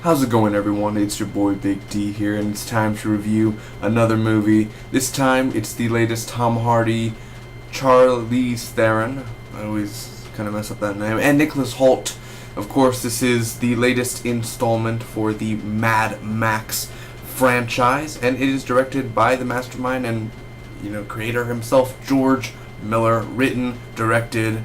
How's it going, everyone? It's your boy Big D here, and it's time to review another movie. This time, it's the latest Tom Hardy, Charlize Theron, I always kind of mess up that name, and Nicholas Hoult. Of course, this is the latest installment for the Mad Max franchise, and it is directed by the mastermind and, creator himself, George Miller. Written, directed,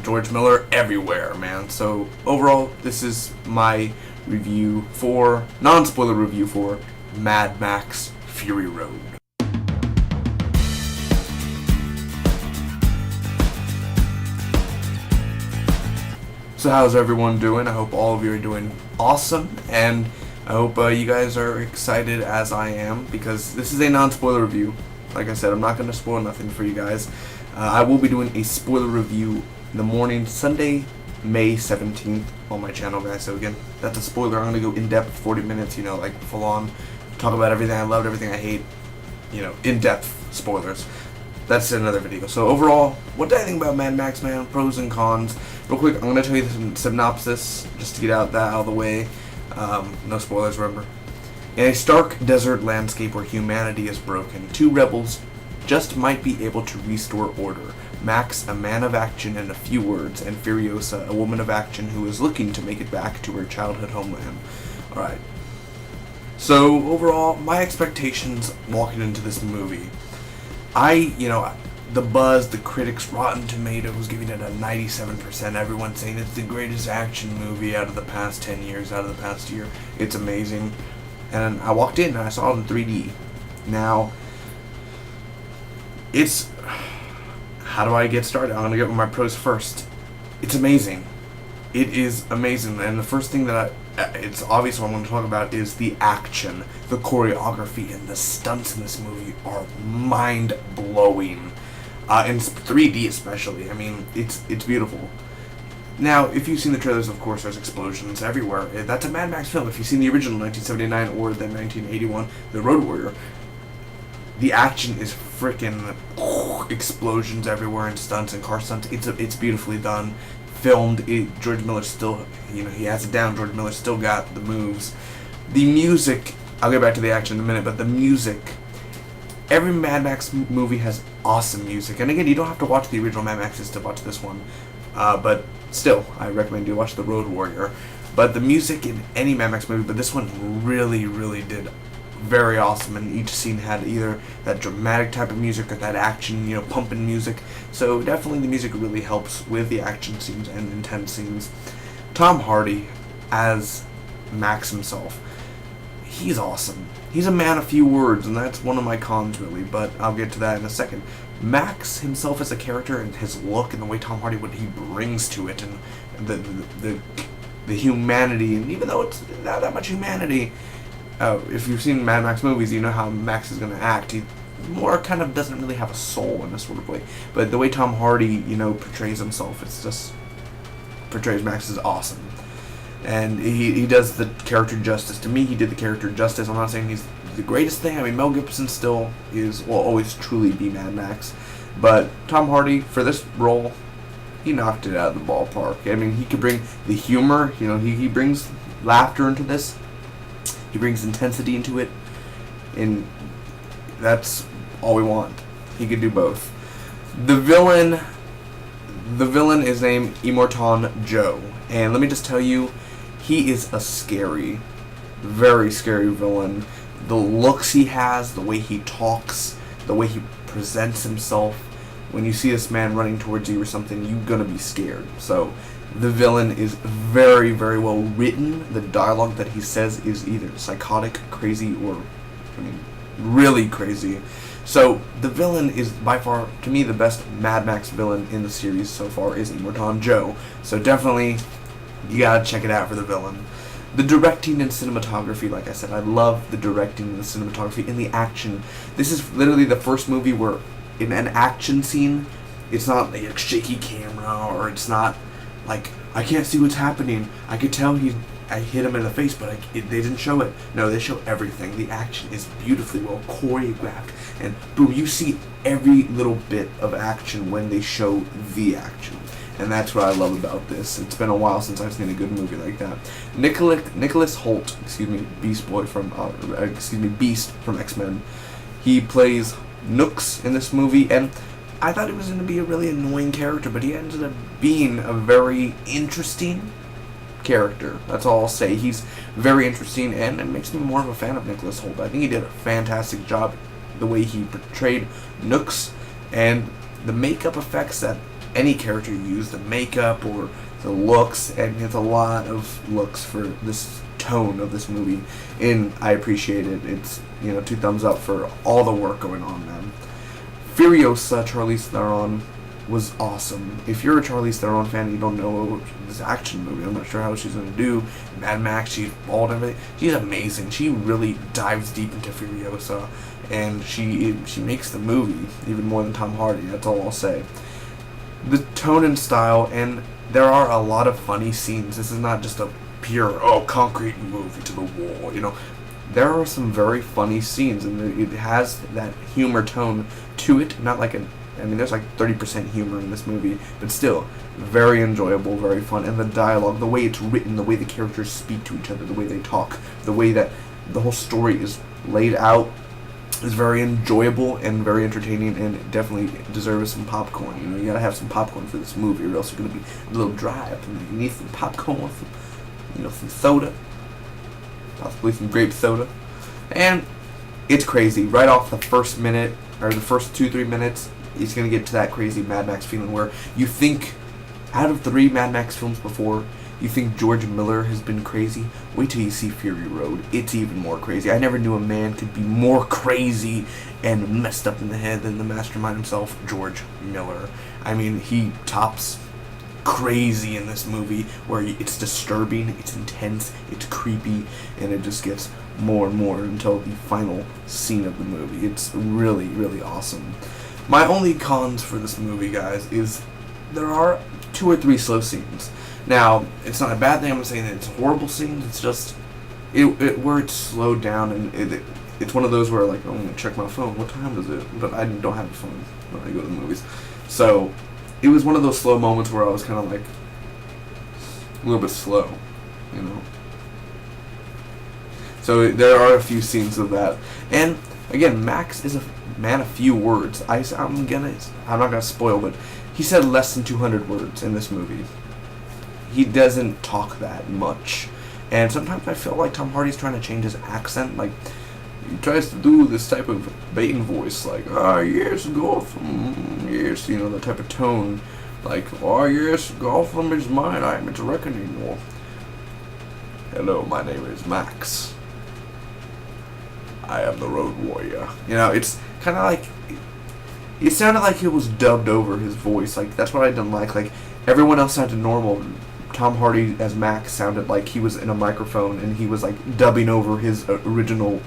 George Miller everywhere, man. So, overall, this is my non-spoiler review for Mad Max Fury Road. So how's everyone doing? I hope all of you are doing awesome, and I hope you guys are excited as I am, because this is a non-spoiler review. Like I said, I'm not going to spoil nothing for you guys. I will be doing a spoiler review in the morning, Sunday, May 17th, on my channel, guys. So again, that's a spoiler. I'm going to go in-depth 40 minutes, full on, talk about everything I loved, everything I hate, in-depth spoilers. That's another video. So overall, what did I think about Mad Max, man? Pros and cons. Real quick, I'm going to tell you the synopsis, just to get that out of the way. No spoilers, remember. In a stark desert landscape where humanity is broken, two rebels just might be able to restore order. Max, a man of action and a few words, and Furiosa, a woman of action who is looking to make it back to her childhood homeland. Alright. So, overall, my expectations walking into this movie. The buzz, the critics, Rotten Tomatoes giving it a 97%. Everyone's saying it's the greatest action movie out of the past 10 years, out of the past year. It's amazing. And I walked in and I saw it in 3D. Now, how do I get started? I'm going to get with my pros first. It's amazing. It is amazing. And the first thing that it's obvious what I want to talk about is the action, the choreography, and the stunts in this movie are mind-blowing. In 3D especially. It's beautiful. Now, if you've seen the trailers, of course, there's explosions everywhere. That's a Mad Max film. If you've seen the original 1979 or the 1981, The Road Warrior, the action is freaking explosions everywhere and stunts and car stunts. It's beautifully done, filmed. George Miller still, he has it down. George Miller still got the moves. The music, I'll get back to the action in a minute, but the music, every Mad Max movie has awesome music. And again, you don't have to watch the original Mad Maxes to watch this one, but still, I recommend you watch The Road Warrior. But the music in any Mad Max movie, but this one really, really did very awesome, and each scene had either that dramatic type of music or that action, pumping music. So definitely the music really helps with the action scenes and intense scenes. Tom Hardy as Max himself, he's awesome. He's a man of few words, and that's one of my cons, really, but I'll get to that in a second. Max himself as a character and his look and the way Tom Hardy, what he brings to it, and the humanity, and even though it's not that much humanity, if you've seen Mad Max movies, you know how Max is going to act. He more kind of doesn't really have a soul in a sort of way. But the way Tom Hardy, portrays himself, portrays Max is awesome. And he does the character justice. To me, he did the character justice. I'm not saying he's the greatest thing. Mel Gibson still will always truly be Mad Max. But Tom Hardy, for this role, he knocked it out of the ballpark. He could bring the humor. He brings laughter into this. He brings intensity into it, and that's all we want. He could do both. The villain is named Immortan Joe, and let me just tell you, he is a scary, very scary villain. The looks he has, the way he talks, the way he presents himself. When you see this man running towards you or something, you're gonna be scared. So the villain is very, very well written. The dialogue that he says is either psychotic, crazy, or, really crazy. So, the villain is by far, to me, the best Mad Max villain in the series so far is Immortan Joe. So definitely, you gotta check it out for the villain. The directing and cinematography, like I said, I love the directing and the cinematography and the action. This is literally the first movie where, in an action scene, it's not like a shaky camera, or it's not like, I can't see what's happening. I could tell I hit him in the face, but they didn't show it. No, they show everything. The action is beautifully well choreographed. And boom, you see every little bit of action when they show the action. And that's what I love about this. It's been a while since I've seen a good movie like that. Nicholas Hoult, Beast from X-Men. He plays Nooks in this movie, and I thought he was going to be a really annoying character, but he ended up being a very interesting character. That's all I'll say. He's very interesting, and it makes me more of a fan of Nicholas Hoult. I think he did a fantastic job the way he portrayed Nooks, and the makeup effects that any character used, the makeup or the looks, and it's a lot of looks for this tone of this movie, and I appreciate it. It's, 2 thumbs up for all the work going on, man. Furiosa, Charlize Theron, was awesome. If you're a Charlize Theron fan and you don't know this action movie, I'm not sure how she's going to do. Mad Max, she's bald and everything. She's amazing. She really dives deep into Furiosa, and she makes the movie even more than Tom Hardy. That's all I'll say. The tone and style, and there are a lot of funny scenes. This is not just a pure, concrete movie to the wall, There are some very funny scenes, and it has that humor tone to it. Not like there's like 30% humor in this movie, but still, very enjoyable, very fun. And the dialogue, the way it's written, the way the characters speak to each other, the way they talk, the way that the whole story is laid out, is very enjoyable and very entertaining, and it definitely deserves some popcorn. You gotta have some popcorn for this movie, or else you're gonna be a little dry up. And you need some popcorn, some soda, possibly some grape soda, and it's crazy. Right off the first minute, or the first 2-3 minutes, it's gonna get to that crazy Mad Max feeling where you think, out of 3 Mad Max films before, you think George Miller has been crazy. Wait till you see Fury Road. It's even more crazy. I never knew a man could be more crazy and messed up in the head than the mastermind himself, George Miller. He tops crazy in this movie, where it's disturbing, it's intense, it's creepy, and it just gets more and more until the final scene of the movie. It's really, really awesome. My only cons for this movie, guys, is there are 2 or 3 slow scenes. Now, it's not a bad thing. I'm not saying that it's horrible scenes. It's just where it's slowed down, and it's one of those where, like, I'm gonna check my phone. What time is it? But I don't have a phone when I go to the movies. So it was one of those slow moments where I was kind of like a little bit slow, So there are a few scenes of that, and again, Max is a man of few words. I'm not gonna spoil, but he said less than 200 words in this movie. He doesn't talk that much, and sometimes I feel like Tom Hardy's trying to change his accent. Like, he tries to do this type of Bane voice, like, yes, Gotham, yes, the type of tone, like, yes, Gotham is mine, I am its reckoning, or, hello, my name is Max, I am the Road Warrior. It's kind of like, it sounded like it was dubbed over his voice. Like, that's what I didn't like. Like, everyone else sounded normal. Tom Hardy as Max sounded like he was in a microphone and he was like dubbing over his original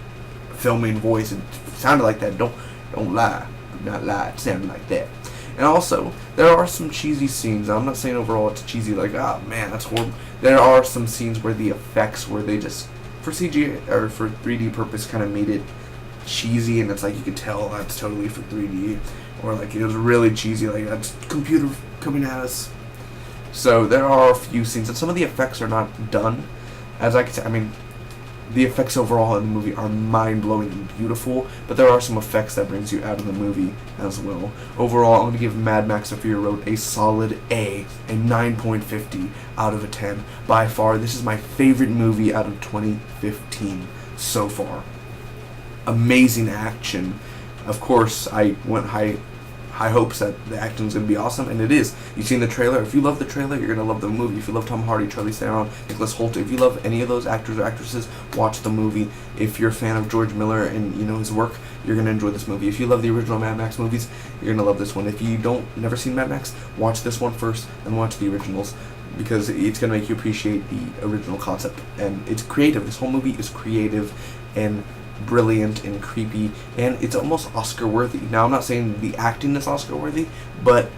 filming voice. It sounded like that. Don't lie. Do not lie. It sounded like that. And also, there are some cheesy scenes. I'm not saying overall it's cheesy, like, man, that's horrible. There are some scenes where the effects, where they just, for CG or for 3D purpose, kind of made it cheesy, and it's like you could tell that's totally for 3D, or like it was really cheesy, like that's computer coming at us. So there are a few scenes, and some of the effects are not done as I could say. The effects overall in the movie are mind-blowing and beautiful, but there are some effects that brings you out of the movie as well. Overall, I'm going to give Mad Max: Fury Road a solid A 9.50 out of a 10. By far, this is my favorite movie out of 2015 so far. Amazing action. Of course, I went high hopes that the acting is going to be awesome, and it is. You've seen the trailer. If you love the trailer, you're going to love the movie. If you love Tom Hardy, Charlize Theron, Nicholas Hoult, if you love any of those actors or actresses, watch the movie. If you're a fan of George Miller and his work, you're going to enjoy this movie. If you love the original Mad Max movies, you're going to love this one. If you never seen Mad Max, watch this one first, and watch the originals, because it's going to make you appreciate the original concept. And it's creative. This whole movie is creative and brilliant and creepy, and it's almost Oscar worthy. Now, I'm not saying the acting is Oscar worthy, but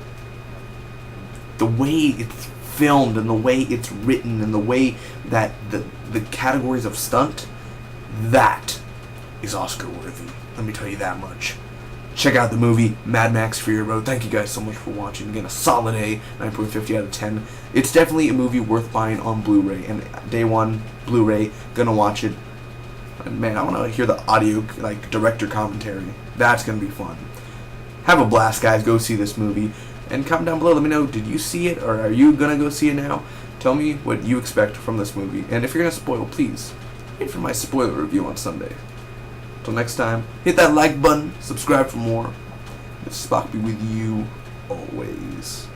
the way it's filmed and the way it's written and the way that the categories of stunt, that is Oscar worthy. Let me tell you that much. check out the movie Mad Max Fury Road. Thank you guys so much for watching. Again, a solid A, 9.50 out of 10. It's definitely a movie worth buying on Blu-ray. And day one, Blu-ray, gonna watch it. And man, I want to hear the audio, like, director commentary. That's gonna be fun. Have a blast, guys. Go see this movie. And comment down below. Let me know, did you see it? Or are you gonna go see it now? Tell me what you expect from this movie. And if you're gonna spoil, please wait for my spoiler review on Sunday. Until next time, hit that like button, subscribe for more. May Spock be with you always.